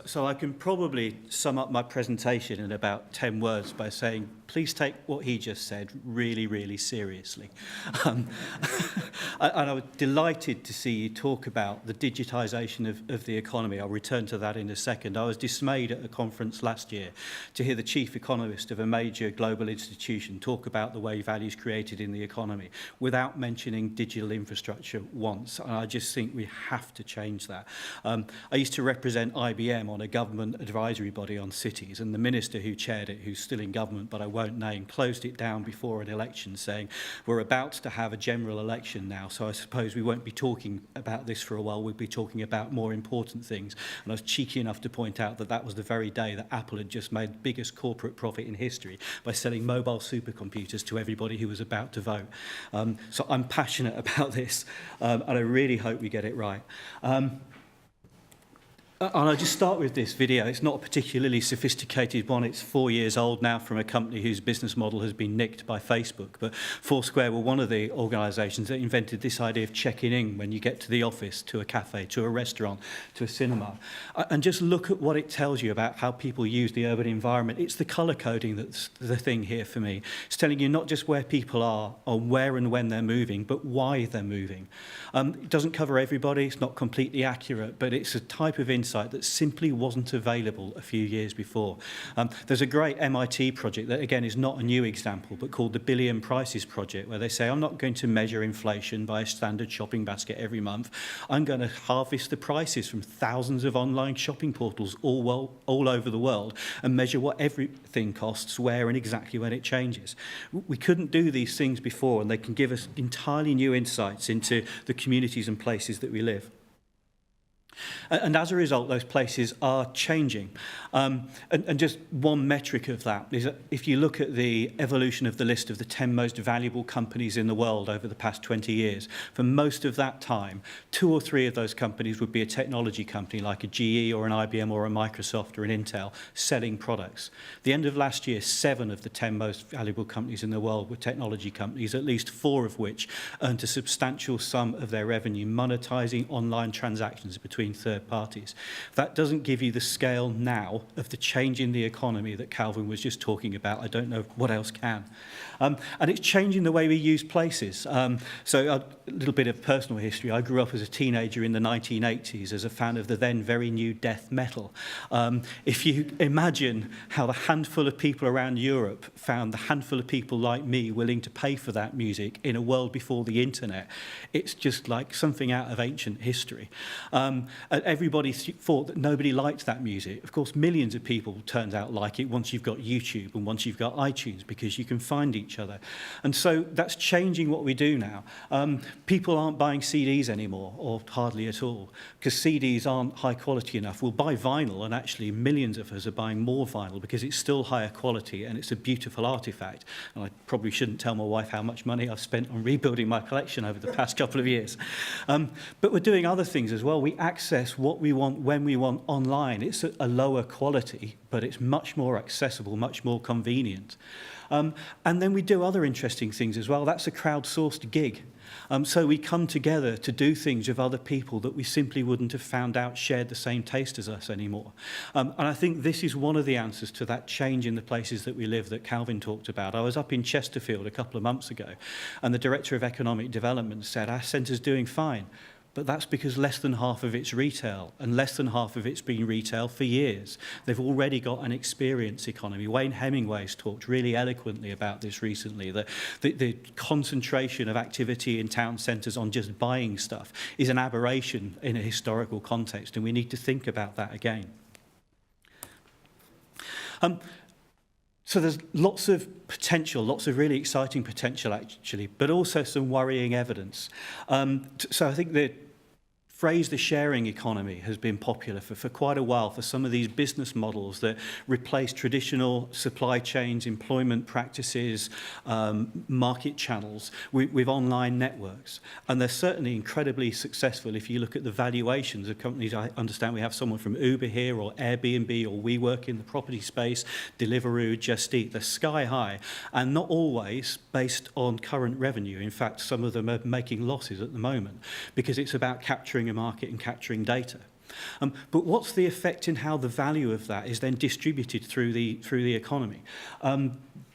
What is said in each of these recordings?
So I can probably sum up my presentation in about 10 words by saying, please take what he just said really, really seriously. Um, and I was delighted to see you talk about the digitisation of the economy. I'll return to that in a second. I was dismayed at a conference last year to hear the chief economist of a major global institution talk about the way value is created in the economy without mentioning digital infrastructure once. And I just think we have to change that. I used to represent IBM on a government advisory body on cities, and the minister who chaired it, who's still in government but I won't name, closed it down before an election saying, we're about to have a general election now, so I suppose we won't be talking about this for a while, we'll be talking about more important things. And I was cheeky enough to point out that that was the very day that Apple had just made the biggest corporate profit in history by selling mobile supercomputers to everybody who was about to vote. So I'm passionate about this, and I really hope we get it right. And I'll just start with this video. It's not a particularly sophisticated one. It's 4 years old now from a company whose business model has been nicked by Facebook. But Foursquare were one of the organisations that invented this idea of checking in when you get to the office, to a cafe, to a restaurant, to a cinema. And just look at what it tells you about how people use the urban environment. It's the colour coding that's the thing here for me. It's telling you not just where people are or where and when they're moving, but why they're moving. It doesn't cover everybody. It's not completely accurate, but it's a type of insight that simply wasn't available a few years before. There's a great MIT project that, again, is not a new example, but called the Billion Prices Project, where they say, I'm not going to measure inflation by a standard shopping basket every month. I'm going to harvest the prices from thousands of online shopping portals all over the world and measure what everything costs, where and exactly when it changes. We couldn't do these things before, and they can give us entirely new insights into the communities and places that we live. And as a result, those places are changing. And just one metric of that is that if you look at the evolution of the list of the 10 most valuable companies in the world over the past 20 years, for most of that time, 2 or 3 of those companies would be a technology company like a GE or an IBM or a Microsoft or an Intel selling products. At the end of last year, 7 of the 10 most valuable companies in the world were technology companies, at least 4 of which earned a substantial sum of their revenue monetizing online transactions between third parties. That doesn't give you the scale now of the change in the economy that Calvin was just talking about. I don't know what else can. And it's changing the way we use places. So a little bit of personal history. I grew up as a teenager in the 1980s as a fan of the then very new death metal. If you imagine how the handful of people around Europe found the handful of people like me willing to pay for that music in a world before the internet, it's just like something out of ancient history. Everybody thought that nobody liked that music. Of course, millions of people, turns out, like it once you've got YouTube and once you've got iTunes, because you can find each other. And so that's changing what we do now. People aren't buying CDs anymore, or hardly at all, because CDs aren't high quality enough. We'll buy vinyl, and actually millions of us are buying more vinyl because it's still higher quality and it's a beautiful artifact. And I probably shouldn't tell my wife how much money I've spent on rebuilding my collection over the past couple of years. But we're doing other things as well. We access what we want when we want online. It's a lower quality, but it's much more accessible, much more convenient. And then we do other interesting things as well. That's a crowdsourced gig. So we come together to do things with other people that we simply wouldn't have found out shared the same taste as us anymore. And I think this is one of the answers to that change in the places that we live that Calvin talked about. I was up in Chesterfield a couple of months ago, and the Director of Economic Development said, our centre's doing fine. But that's because less than half of it's retail, and less than half of it's been retail for years. They've already got an experience economy. Wayne Hemingway's talked really eloquently about this recently. The concentration of activity in town centres on just buying stuff is an aberration in a historical context, and we need to think about that again. So there's lots of potential, lots of really exciting potential actually, but also some worrying evidence. So I think the phrase the sharing economy has been popular for quite a while for some of these business models that replace traditional supply chains, employment practices, market channels with online networks. And they're certainly incredibly successful if you look at the valuations of companies. I understand we have someone from Uber here, or Airbnb, or WeWork in the property space, Deliveroo, Just Eat. They're sky high, and not always based on current revenue. In fact, some of them are making losses at the moment because it's about capturing a market and capturing data. But what's the effect in how the value of that is then distributed through the economy?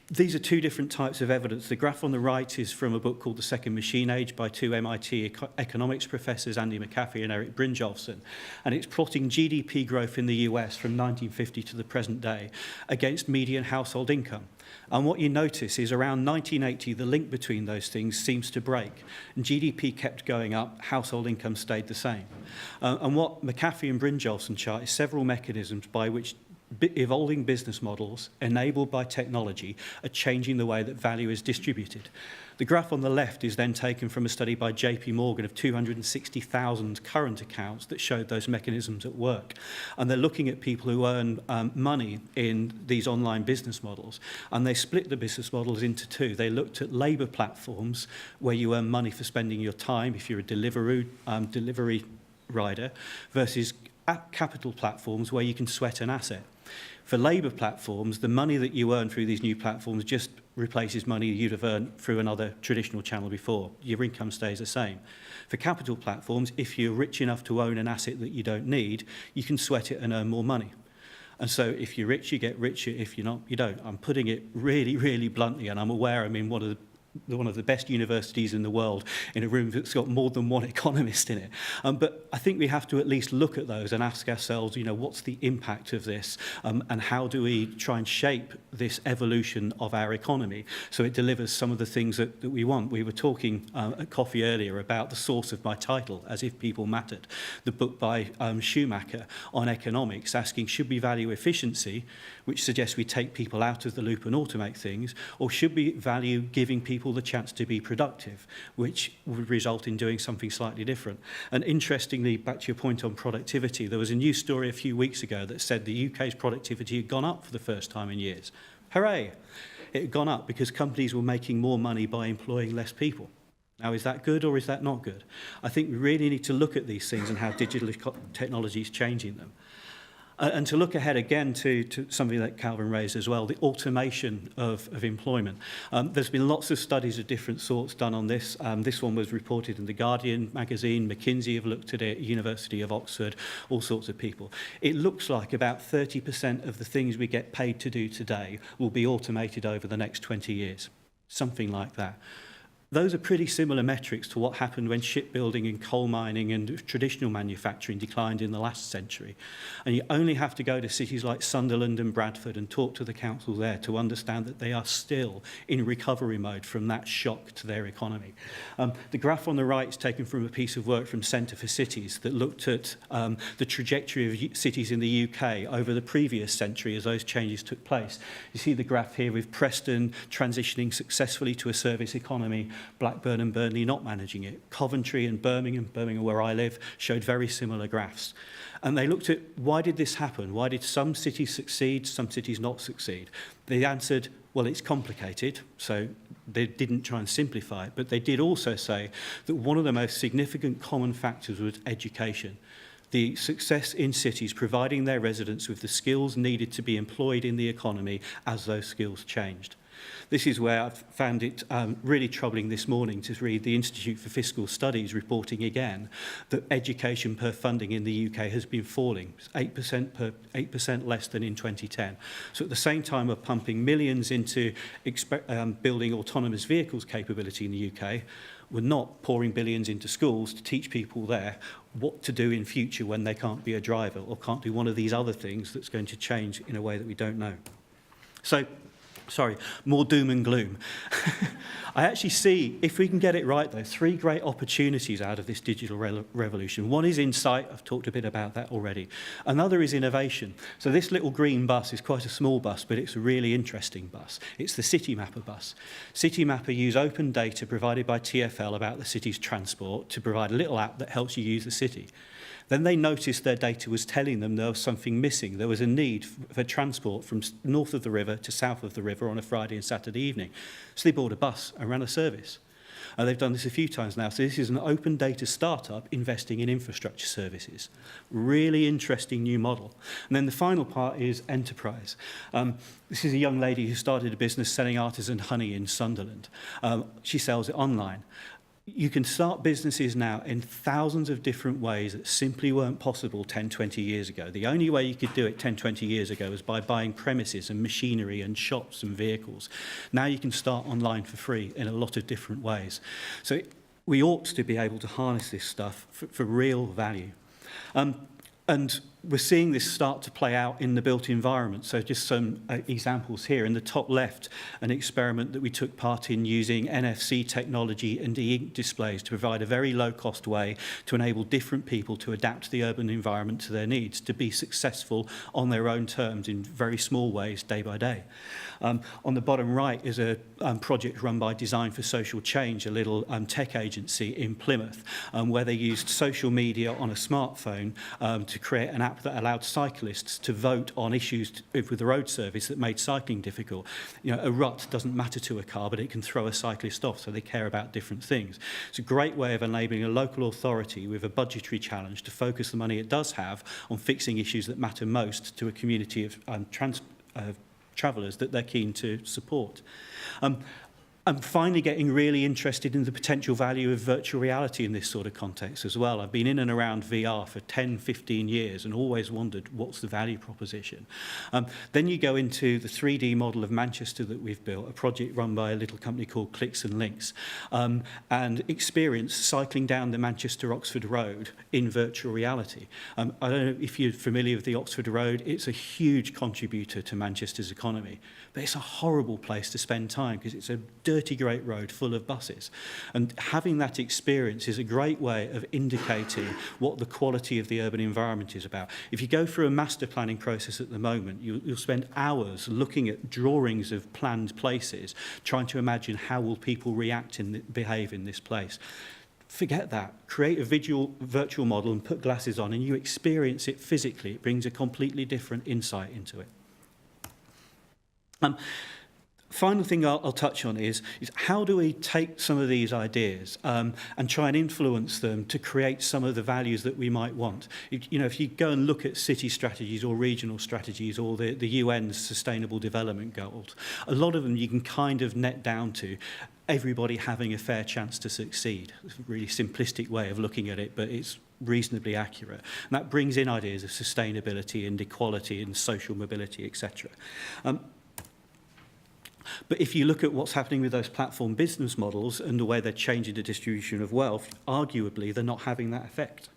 These are two different types of evidence. The graph on the right is from a book called The Second Machine Age by two MIT economics professors, Andy McAfee and Eric Brynjolfsson. And it's plotting GDP growth in the US from 1950 to the present day against median household income. And what you notice is around 1980, the link between those things seems to break. And GDP kept going up, household income stayed the same. And what McAfee and Brynjolfsson chart is several mechanisms by which evolving business models enabled by technology are changing the way that value is distributed. The graph on the left is then taken from a study by JP Morgan of 260,000 current accounts that showed those mechanisms at work. And they're looking at people who earn money in these online business models. And they split the business models into two. They looked at labour platforms where you earn money for spending your time if you're a delivery rider versus capital platforms where you can sweat an asset. For labour platforms, the money that you earn through these new platforms just replaces money you'd have earned through another traditional channel before. Your income stays the same. For capital platforms, if you're rich enough to own an asset that you don't need, you can sweat it and earn more money. And so if you're rich, you get richer. If you're not, you don't. I'm putting it really, really bluntly, and I'm aware I'm in one of the best universities in the world in a room that's got more than one economist in it. But I think we have to at least look at those and ask ourselves, what's the impact of this and how do we try and shape this evolution of our economy so it delivers some of the things that we want. We were talking at coffee earlier about the source of my title, As If People Mattered, the book by Schumacher on economics, asking should we value efficiency, which suggests we take people out of the loop and automate things, or should we value giving people the chance to be productive, which would result in doing something slightly different. And interestingly, back to your point on productivity, there was a news story a few weeks ago that said the UK's productivity had gone up for the first time in years. Hooray! It had gone up because companies were making more money by employing less people. Now, is that good or is that not good? I think we really need to look at these things and how digital technology is changing them. And to look ahead again to something that Calvin raised as well, the automation of employment. There's been lots of studies of different sorts done on this. This one was reported in The Guardian magazine. McKinsey have looked at it, University of Oxford, all sorts of people. It looks like about 30% of the things we get paid to do today will be automated over the next 20 years, something like that. Those are pretty similar metrics to what happened when shipbuilding and coal mining and traditional manufacturing declined in the last century. And you only have to go to cities like Sunderland and Bradford and talk to the council there to understand that they are still in recovery mode from that shock to their economy. The graph on the right is taken from a piece of work from Centre for Cities that looked at the trajectory of cities in the UK over the previous century as those changes took place. You see the graph here with Preston transitioning successfully to a service economy, Blackburn and Burnley not managing it. Coventry and Birmingham where I live, showed very similar graphs. And they looked at why did this happen? Why did some cities succeed, some cities not succeed? They answered, well, it's complicated, so they didn't try and simplify it, but they did also say that one of the most significant common factors was education. The success in cities providing their residents with the skills needed to be employed in the economy as those skills changed. This is where I've found it really troubling this morning to read the Institute for Fiscal Studies reporting again that education per funding in the UK has been falling, 8% less than in 2010. So at the same time we're pumping millions into building autonomous vehicles capability in the UK, we're not pouring billions into schools to teach people there what to do in future when they can't be a driver or can't do one of these other things that's going to change in a way that we don't know. So, more doom and gloom. I actually see, if we can get it right though, three great opportunities out of this digital revolution. One is insight, I've talked a bit about that already. Another is innovation. So this little green bus is quite a small bus, but it's a really interesting bus. It's the Citymapper bus. Citymapper use open data provided by TfL about the city's transport to provide a little app that helps you use the city. Then they noticed their data was telling them there was something missing. There was a need for transport from north of the river to south of the river on a Friday and Saturday evening. So they bought a bus and ran a service. They've done this a few times now. So this is an open data startup investing in infrastructure services. Really interesting new model. And then the final part is enterprise. This is a young lady who started a business selling artisan honey in Sunderland. She sells it online. you can start businesses now in thousands of different ways that simply weren't possible 10, 20 years ago. The only way you could do it 10, 20 years ago was by buying premises and machinery and shops and vehicles. Now you can start online for free in a lot of different ways. So we ought to be able to harness this stuff for real value. And we're seeing this start to play out in the built environment. So just some examples here. In the top left, an experiment that we took part in using NFC technology and e-ink displays to provide a very low-cost way to enable different people to adapt the urban environment to their needs, to be successful on their own terms in very small ways, day by day. On the bottom right is a project run by Design for Social Change, a little tech agency in Plymouth, where they used social media on a smartphone to create an app that allowed cyclists to vote on issues with the road service that made cycling difficult. You know, a rut doesn't matter to a car, but it can throw a cyclist off, so they care about different things. It's a great way of enabling a local authority with a budgetary challenge to focus the money it does have on fixing issues that matter most to a community of travellers that they're keen to support. I'm finally getting really interested in the potential value of virtual reality in this sort of context as well. I've been in and around VR for 10, 15 years and always wondered what's the value proposition. Then you go into the 3D model of Manchester that we've built, a project run by a little company called Clicks and Links, and experience cycling down the Manchester-Oxford Road in virtual reality. I don't know if you're familiar with the Oxford Road. It's a huge contributor to Manchester's economy, but it's a horrible place to spend time because it's a dirty great road full of buses. And having that experience is a great way of indicating what the quality of the urban environment is about. If you go through a master planning process at the moment, you'll spend hours looking at drawings of planned places, trying to imagine how will people react and behave in this place. Forget that. Create a virtual model and put glasses on and you experience it physically. It brings a completely different insight into it. Final thing I'll touch on is how do we take some of these ideas and try and influence them to create some of the values that we might want. If you go and look at city strategies or regional strategies or the UN's Sustainable Development Goals, a lot of them you can kind of net down to everybody having a fair chance to succeed. It's a really simplistic way of looking at it, but it's reasonably accurate. And that brings in ideas of sustainability and equality and social mobility, etc. But if you look at what's happening with those platform business models and the way they're changing the distribution of wealth, arguably they're not having that effect.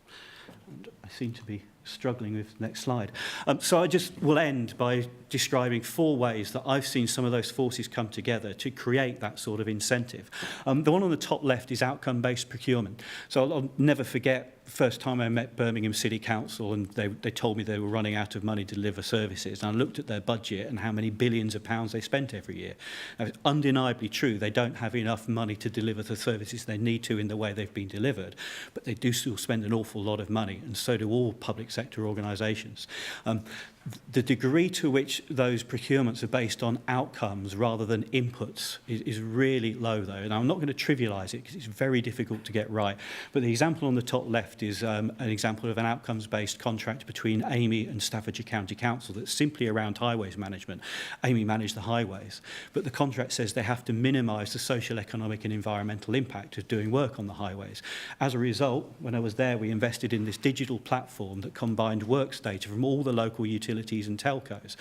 And I seem to be struggling with the next slide. So I just will end by describing 4 ways that I've seen some of those forces come together to create that sort of incentive. The one on the top left is outcome-based procurement. So I'll never forget the first time I met Birmingham City Council and they told me they were running out of money to deliver services. And I looked at their budget and how many billions of pounds they spent every year. Now, it's undeniably true they don't have enough money to deliver the services they need to in the way they've been delivered, but they do still spend an awful lot of money, and so do all public sector organisations. The degree to which those procurements are based on outcomes rather than inputs is really low, though. And I'm not going to trivialise it because it's very difficult to get right. But the example on the top left is an example of an outcomes-based contract between Amey and Staffordshire County Council that's simply around highways management. Amey manage the highways, but the contract says they have to minimise the social, economic and environmental impact of doing work on the highways. As a result, when I was there, we invested in this digital platform that combined works data from all the local utilities and telcos.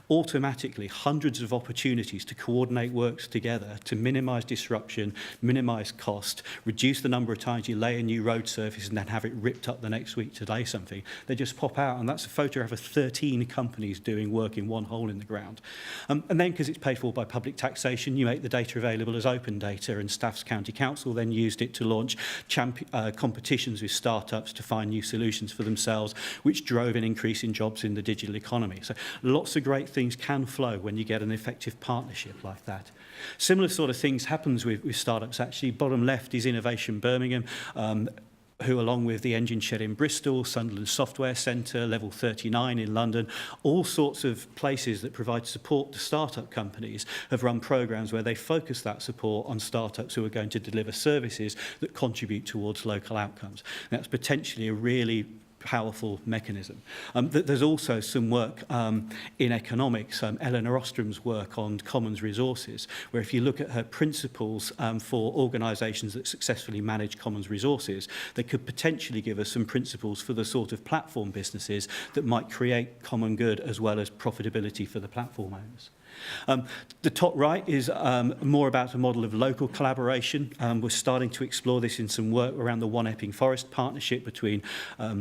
Automatically, hundreds of opportunities to coordinate works together to minimise disruption, minimise cost, reduce the number of times you lay a new road surface and then have it ripped up the next week to lay something. They just pop out, and that's a photograph of 13 companies doing work in one hole in the ground. And then, because it's paid for by public taxation, you make the data available as open data, and Staffs County Council then used it to launch competitions with startups to find new solutions for themselves, which drove an increase in jobs in the digital economy. So lots of great things can flow when you get an effective partnership like that. Similar sort of things happens with startups actually. Bottom left is Innovation Birmingham, who along with the Engine Shed in Bristol, Sunderland Software Centre, Level 39 in London, all sorts of places that provide support to startup companies have run programmes where they focus that support on startups who are going to deliver services that contribute towards local outcomes. And that's potentially a really powerful mechanism. There's also some work in economics, Eleanor Ostrom's work on commons resources, where if you look at her principles for organisations that successfully manage commons resources, they could potentially give us some principles for the sort of platform businesses that might create common good as well as profitability for the platform owners. The top right is more about a model of local collaboration. We're starting to explore this in some work around the One Epping Forest partnership between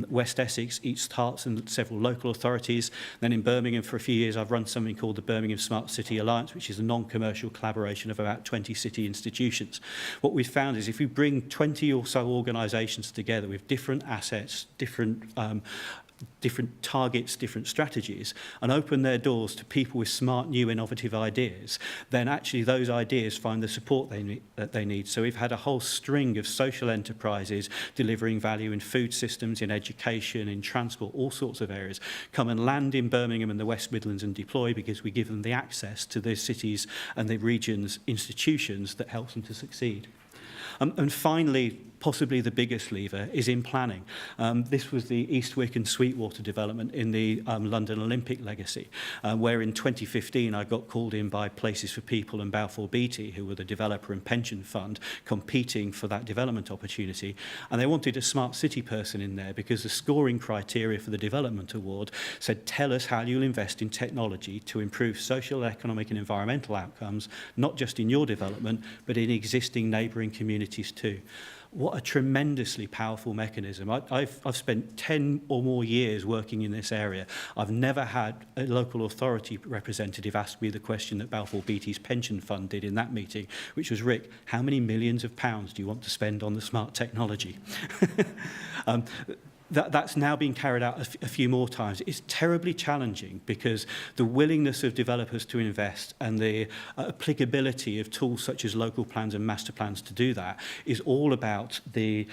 West Essex, East Herts and several local authorities. Then in Birmingham for a few years I've run something called the Birmingham Smart City Alliance, which is a non-commercial collaboration of about 20 city institutions. What we've found is if we bring 20 or so organisations together with different assets, different targets, different strategies, and open their doors to people with smart, new, innovative ideas, then actually those ideas find the support that they need. So we've had a whole string of social enterprises delivering value in food systems, in education, in transport, all sorts of areas, come and land in Birmingham and the West Midlands and deploy because we give them the access to the cities and the regions' institutions that helps them to succeed. And finally, possibly the biggest lever is in planning. This was the Eastwick and Sweetwater development in the London Olympic legacy, where in 2015 I got called in by Places for People and Balfour Beatty, who were the developer and pension fund, competing for that development opportunity. And they wanted a smart city person in there because the scoring criteria for the development award said, tell us how you'll invest in technology to improve social, economic and environmental outcomes, not just in your development, but in existing neighbouring communities too. What a tremendously powerful mechanism. I've spent 10 or more years working in this area. I've never had a local authority representative ask me the question that Balfour Beatty's pension fund did in that meeting, which was, Rick, how many millions of pounds do you want to spend on the smart technology? That's now been carried out a few more times. It's terribly challenging because the willingness of developers to invest and the applicability of tools such as local plans and master plans to do that is all about the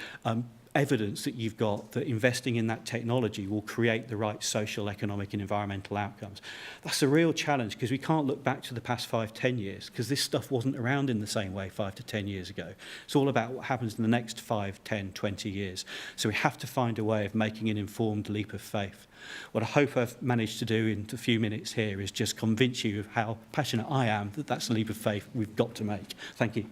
evidence that you've got that investing in that technology will create the right social, economic and environmental outcomes. That's a real challenge because we can't look back to the past 5-10 years because this stuff wasn't around in the same way 5 to 10 years ago. It's all about what happens in the next 5, 10, 20 years. So we have to find a way of making an informed leap of faith. What I hope I've managed to do in a few minutes here is just convince you of how passionate I am that that's a leap of faith we've got to make. Thank you.